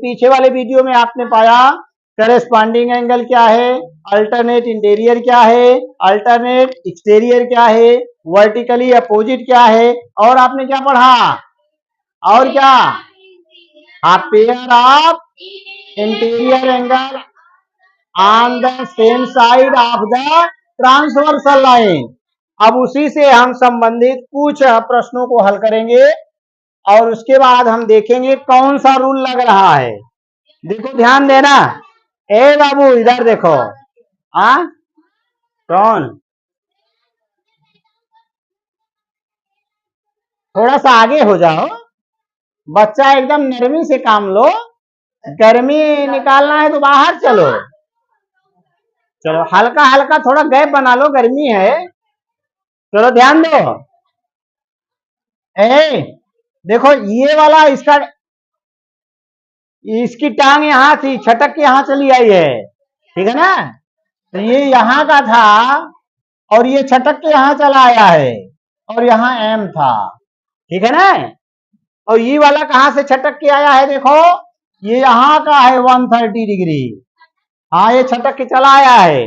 पीछे वाले वीडियो में आपने पाया करेस्पॉन्डिंग एंगल क्या है, अल्टरनेट इंटीरियर क्या है, अल्टरनेट एक्सटीरियर क्या है, वर्टिकली अपोजिट क्या है, और आपने क्या पढ़ा, और क्या, pair of interior angle on the same side of the transversal line. अब उसी से हम संबंधित कुछ प्रश्नों को हल करेंगे और उसके बाद हम देखेंगे कौन सा रूल लग रहा है। देखो ध्यान देना, ए बाबू इधर देखो, कौन, थोड़ा सा आगे हो जाओ, बच्चा एकदम नरमी से काम लो, गर्मी निकालना है तो बाहर चलो, चलो हल्का हल्का थोड़ा गैप बना लो, गर्मी है, चलो ध्यान दो। देखो ये वाला इसकी टांग यहाँ थी, छटक के यहाँ चली आई है, ठीक है ना, तो ये यहाँ का था और ये छटक के यहाँ चला आया है और यहाँ एम था, ठीक है ना, और ये वाला कहाँ से छटक के आया है, देखो ये यहाँ का है 130 डिग्री, हाँ ये छटक के चला आया है,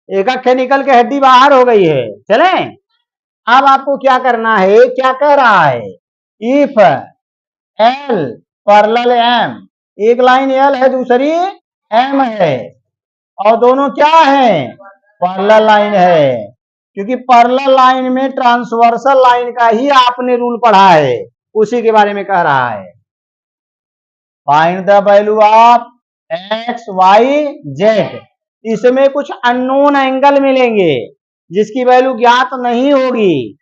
एक अक्खे निकल के हड्डी बाहर हो गई है। चले, अब आपको क्या करना है, क्या कह रहा है, इफ एल पैरेलल एम, एक लाइन एल है दूसरी एम है और दोनों क्या है, पैरेलल लाइन है, क्योंकि पैरेलल लाइन में ट्रांसवर्सल लाइन का ही आपने रूल पढ़ा है, उसी के बारे में कह रहा है। Find the value of X Y Z, इसमें कुछ अननोन एंगल मिलेंगे जिसकी वैल्यू ज्ञात नहीं होगी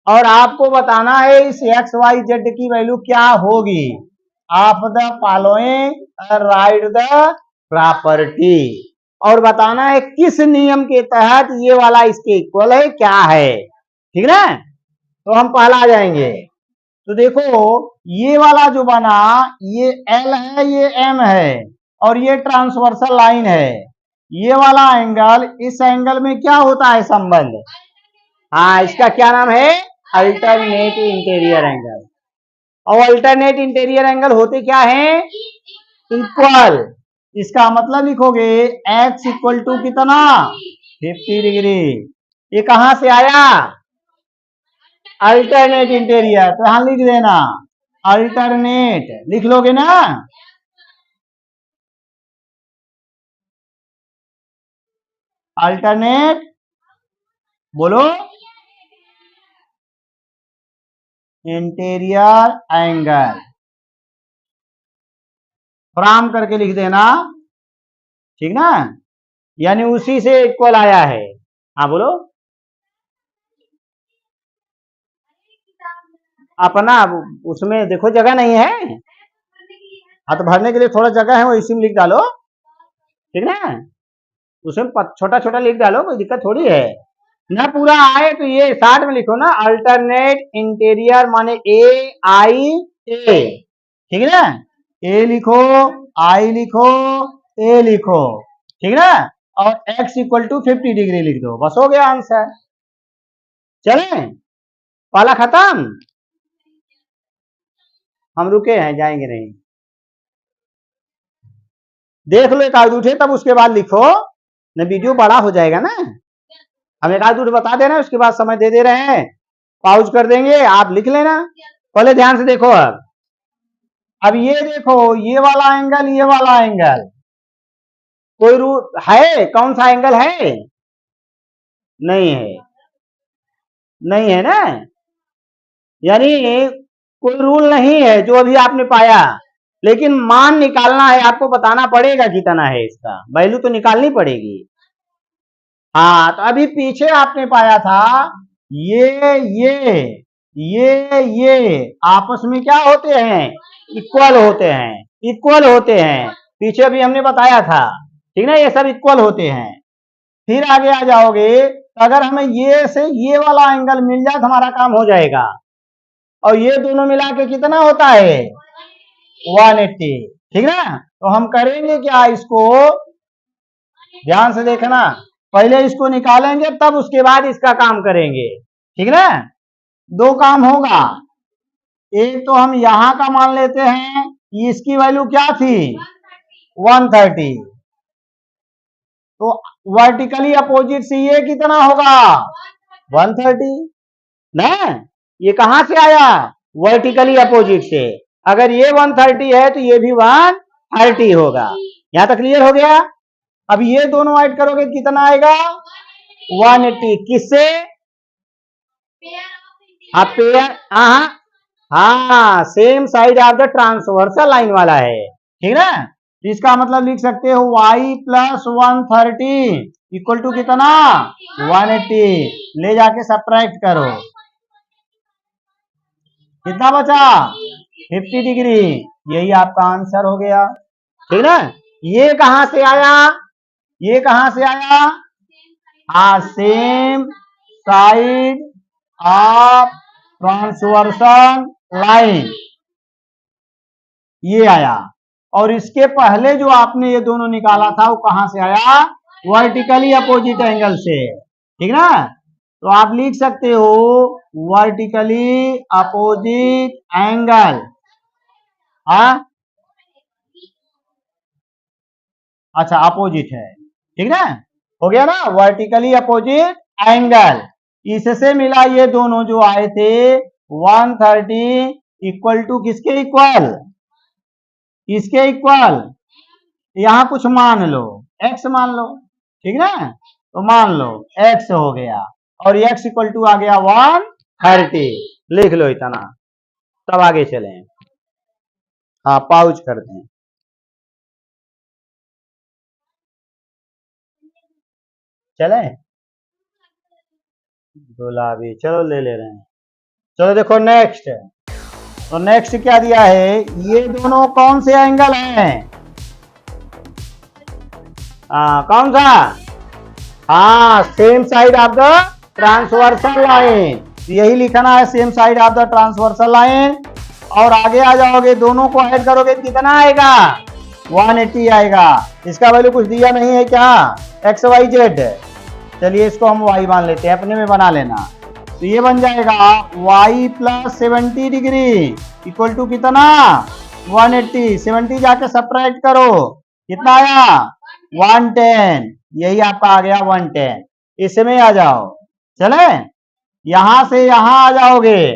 और आपको बताना है इस एक्स वाई जेड की वैल्यू क्या होगी। Of the following right the property, और बताना है किस नियम के तहत ये वाला इसके इक्वल है, क्या है, ठीक ना। तो हम पहला जाएंगे, तो देखो ये वाला जो बना, ये एल है, ये एम है और ये ट्रांसवर्सल लाइन है, ये वाला एंगल, इस एंगल में क्या होता है संबंध, इसका क्या नाम है, अल्टरनेट इंटीरियर एंगल। और अल्टरनेट इंटीरियर एंगल होते क्या है, इक्वल, इसका मतलब लिखोगे x इक्वल टू कितना, 50 डिग्री, ये कहां से आया, अल्टरनेट इंटीरियर, तो यहां लिख देना अल्टरनेट, लिख लोगे ना, अल्टरनेट बोलो, इंटीरियर एंगल फ्रॉम करके लिख देना, ठीक ना, यानी उसी से इक्वल आया है। हाँ बोलो, अपना उसमें देखो जगह नहीं है, हाँ तो भरने के लिए थोड़ा जगह है वो इसी में लिख डालो, ठीक ना, उसमें छोटा छोटा लिख डालो, कोई दिक्कत थोड़ी है ना, पूरा आए तो ये साथ में लिखो ना, अल्टरनेट इंटीरियर माने ए आई ए, ठीक है ना, ए लिखो, आई लिखो, ए लिखो, ठीक ना, और x इक्वल टू 50 डिग्री लिख दो, बस हो गया आंसर। चले, पहला खत्म, हम रुके हैं, जाएंगे नहीं, देख लो एक आध उठे तब उसके बाद लिखो, न वीडियो बड़ा हो जाएगा ना, हम एक आध उठ बता दे रहे हैं, उसके बाद समय दे दे रहे हैं, पाउज कर देंगे, आप लिख लेना, पहले ध्यान से देखो। अब ये देखो, ये वाला एंगल, ये वाला एंगल, कोई रूल है, कौन सा एंगल है, नहीं है, नहीं है ना, यानी कोई रूल नहीं है जो अभी आपने पाया, लेकिन मान निकालना है, आपको बताना पड़ेगा कितना है, इसका वैल्यू तो निकालनी पड़ेगी। हाँ तो अभी पीछे आपने पाया था ये आपस में क्या होते हैं, इक्वल होते हैं, इक्वल होते हैं, पीछे भी हमने बताया था, ठीक ना, ये सब इक्वल होते हैं। फिर आगे आ जाओगे, अगर हमें ये से ये वाला एंगल मिल जाए तो हमारा काम हो जाएगा, और ये दोनों मिला के कितना होता है, 180, ठीक ना, तो हम करेंगे क्या, इसको ध्यान से देखना, पहले इसको निकालेंगे तब उसके बाद इसका काम करेंगे, ठीक ना, दो काम होगा, एक तो हम यहां का मान लेते हैं इसकी वैल्यू क्या थी 130, तो वर्टिकली अपोजिट से ये कितना होगा 130 ना। ये कहां से आया वर्टिकली अपोजिट से, अगर ये 130 है तो ये भी 130 होगा। यहां तक क्लियर हो गया। अब ये दोनों ऐड करोगे कितना आएगा 180, किससे आप पेयर, हाँ same side of the transversal line वाला है, ठीक ना। तो इसका मतलब लिख सकते हो y प्लस 130 इक्वल टू कितना 180, ले जाके सब्ट्रैक्ट करो, कितना बचा 50 डिग्री, यही आपका आंसर हो गया, ठीक ना। ये कहां से आया, ये कहां से आया, same side of transversal line, ये आया। और इसके पहले जो आपने ये दोनों निकाला था वो कहां से आया वर्टिकली अपोजिट एंगल से, ठीक ना। तो आप लिख सकते हो वर्टिकली अपोजिट एंगल, अच्छा अपोजिट है, ठीक ना, हो गया ना वर्टिकली अपोजिट एंगल। इससे मिला ये दोनों जो आए थे 130 इक्वल टू किसके इक्वल, इसके इक्वल, यहां कुछ मान लो x मान लो, ठीक ना, तो मान लो x हो गया और x इक्वल टू आ गया 130, लिख लो इतना, तब आगे चलें। हाँ पाउच कर दें, चले गुलाबी, चलो ले ले रहे हैं। चलो देखो नेक्स्ट, तो नेक्स्ट क्या दिया है, ये दोनों कौन से एंगल हैं, कौन सा, same side of the transversal line, यही लिखना है same side of the transversal line. और आगे आ जाओगे, दोनों को ऐड करोगे कितना आएगा 180 आएगा। इसका वैल्यू कुछ दिया नहीं है क्या, एक्स वाई जेड, चलिए इसको हम y मान लेते हैं, अपने में बना लेना। तो ये बन जाएगा y plus 70 degree equal to कितना 180, 70 जाके सब्ट्रैक्ट करो, कितना आया 110, यही आपका आ गया 110। इसमें आ जाओ, चले यहां से यहां आ जाओगे,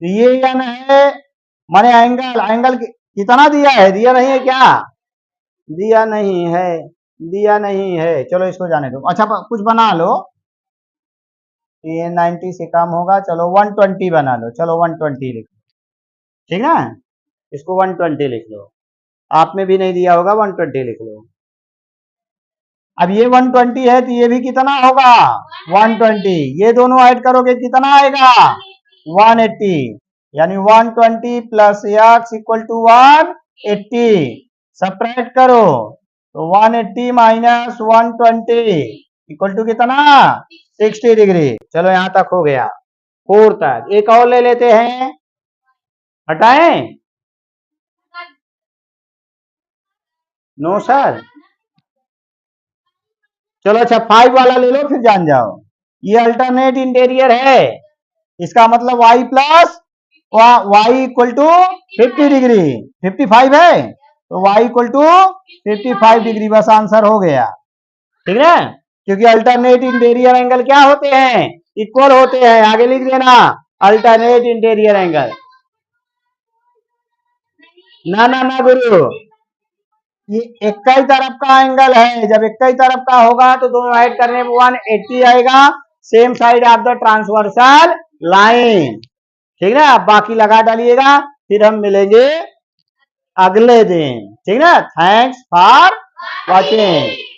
तो ये n है, माने एंगल, एंगल कितना दिया है, दिया नहीं है क्या, दिया नहीं है, दिया नहीं है, चलो इसको जाने दो। अच्छा कुछ बना लो, ये 90 से कम होगा, चलो 120 बना लो, चलो 120 लिख लो, ठीक ना, इसको 120 लिख लो, आप में भी नहीं दिया होगा 120 लिख लो। अब ये 120 है तो ये भी कितना होगा 120, ये दोनों ऐड करोगे कितना आएगा 180, यानी 120 plus x equal to 180, subtract करो, तो 180 माइनस 120 इक्वल टू कितना 60 डिग्री। चलो यहां तक हो गया, 4 तक। एक और ले लेते हैं, हटाएं, नो सर, चलो अच्छा 5 वाला ले लो फिर जान जाओ। ये अल्टरनेट इंटीरियर है, इसका मतलब y plus y equal to 50 degree, 55 है तो y इक्वल टू 55 डिग्री, बस आंसर हो गया, ठीक है। क्योंकि अल्टरनेट इंटीरियर एंगल क्या होते हैं, इक्वल होते हैं, आगे लिख देना अल्टरनेट इंटीरियर एंगल। ना ना ना गुरु, ये एक ही तरफ का एंगल है, जब एक ही तरफ का होगा तो दोनों ऐड करने में 180 आएगा, same side of the transversal line, ठीक ना। बाकी लगा डालिएगा, फिर हम मिलेंगे अगले दिन, ठीक ना। Thanks for watching.